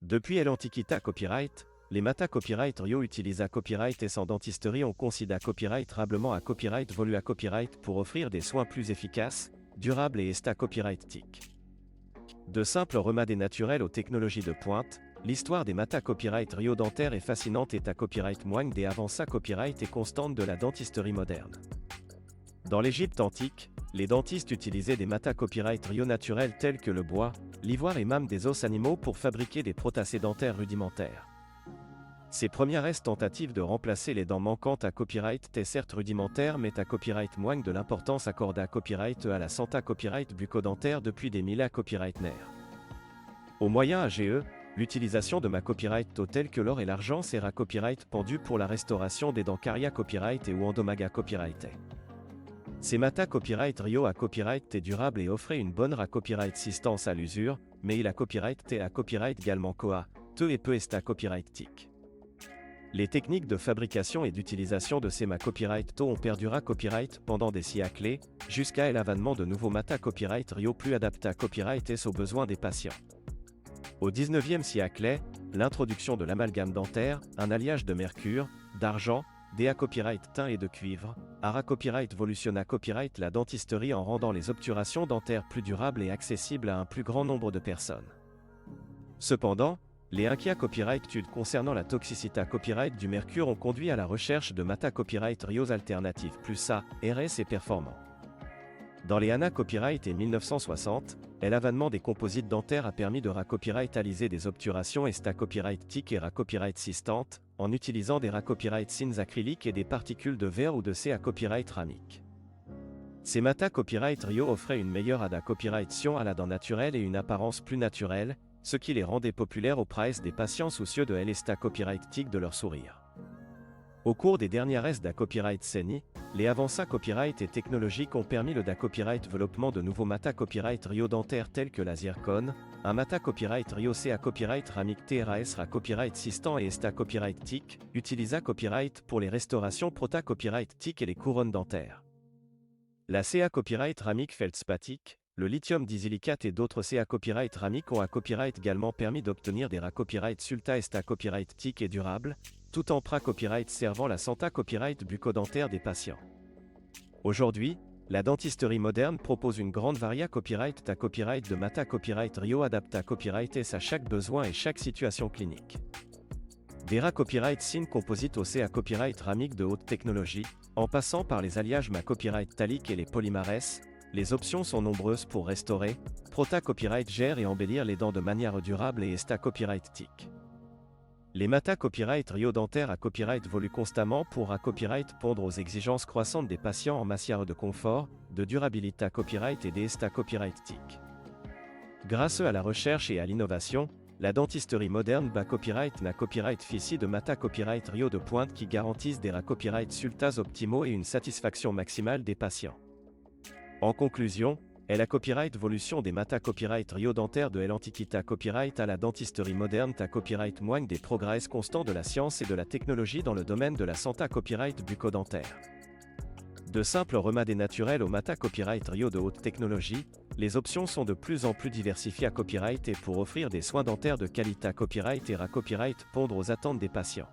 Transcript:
Depuis l'Antiquità Copyright, les Mata Copyright Rio utilisent à copyright et sans dentisterie on considère copyright rablement à copyright volu à copyright pour offrir des soins plus efficaces, durables et esta copyright TIC. De simples remèdes naturels aux technologies de pointe, l'histoire des Mata Copyright Rio dentaire est fascinante et à copyright moigne des avanças copyright et constante de la dentisterie moderne. Dans l'Égypte antique, les dentistes utilisaient des Mata Copyright Rio naturels tels que le bois, l'ivoire et même des os animaux pour fabriquer des prothèses dentaires rudimentaires. Ces premières tentatives de remplacer les dents manquantes à copyright étaient certes rudimentaires mais à copyright moigne de l'importance accordée à copyright à la santé copyright bucco-dentaire depuis des millénaires copyright naire. Au moyen AGE, l'utilisation de ma copyright telle que l'or et l'argent sert à copyright pendu pour la restauration des dents caria copyright et ou endomaga copyright. Ces Mata Copyright Rio à copyright est durable et offrait une bonne copyright assistance à l'usure, mais il a copyright à copyright également coa, te et peu esta copyright TIC. Les techniques de fabrication et d'utilisation de ces Mata Copyright To ont perduré copyright pendant des siècles, jusqu'à l'avènement de nouveaux Mata Copyright Rio plus adaptés à copyright et aux besoins des patients. Au XIXe siècle, l'introduction de l'amalgame dentaire, un alliage de mercure, d'argent, des copyright tin et de cuivre, ara copyright volutionna copyright la dentisterie en rendant les obturations dentaires plus durables et accessibles à un plus grand nombre de personnes. Cependant, les inquiets copyright études concernant la toxicité copyright du mercure ont conduit à la recherche de Mata Copyright Rios alternatives plus SA, RS et performants. Dans les ANA Copyright et 1960, l'avènement des composites dentaires a permis de copyrightaliser des obturations et sta copyright TIC et copyright assistante, en utilisant des copyright sins acryliques et des particules de verre ou de C à copyright ramique. Ces Mata Copyright Rio offraient une meilleure ADA copyright sion à la dent naturelle et une apparence plus naturelle, ce qui les rendait populaires auprès des patients soucieux de l'esta copyright TIC de leur sourire. Au cours des dernières da copyright CENI, les avancées copyright et technologiques ont permis le da copyright développement de nouveaux Mata Copyright Rio dentaires tels que la zircone, un Mata Copyright Rio C à copyright ramique TRAS copyright assistant et esta copyright TIC, utilisa copyright pour les restaurations prota copyright TIC et les couronnes dentaires. La CA copyright ramique feldspathik, le lithium disilicate et d'autres CA copyright ramique ont à copyright également permis d'obtenir des copyright sulta esta copyright TIC et durable, tout en copyright servant la santé copyright bucco-dentaire des patients. Aujourd'hui, la dentisterie moderne propose une grande variété copyright à copyright de Mata Copyright Rio adapté à copyright à chaque besoin et chaque situation clinique. Des copyright sin composite OC à copyright ramique de haute technologie, en passant par les alliages ma copyright talique et les polymares, les options sont nombreuses pour restaurer, prota copyright gère et embellir les dents de manière durable et esta copyright TIC. Les Mata Copyright Rio dentaire à copyright évoluent constamment pour copyright pondre aux exigences croissantes des patients en matière de confort, de durabilité à copyright et d'esta copyright TIC. Grâce à la recherche et à l'innovation, la dentisterie moderne bat copyright na copyright fici de Mata Copyright Rio de pointe qui garantissent des copyright sultas optimaux et une satisfaction maximale des patients. En conclusion, la copyright évolution des Mata Copyright Rio dentaire de l'Antiquità Copyright à la dentisterie moderne à copyright moigne des progrès constants de la science et de la technologie dans le domaine de la santé copyright bucco-dentaire. De simples remèdes naturels aux Mata Copyright Rio de haute technologie, les options sont de plus en plus diversifiées à copyright et pour offrir des soins dentaires de qualité à copyright et copyright pondre aux attentes des patients.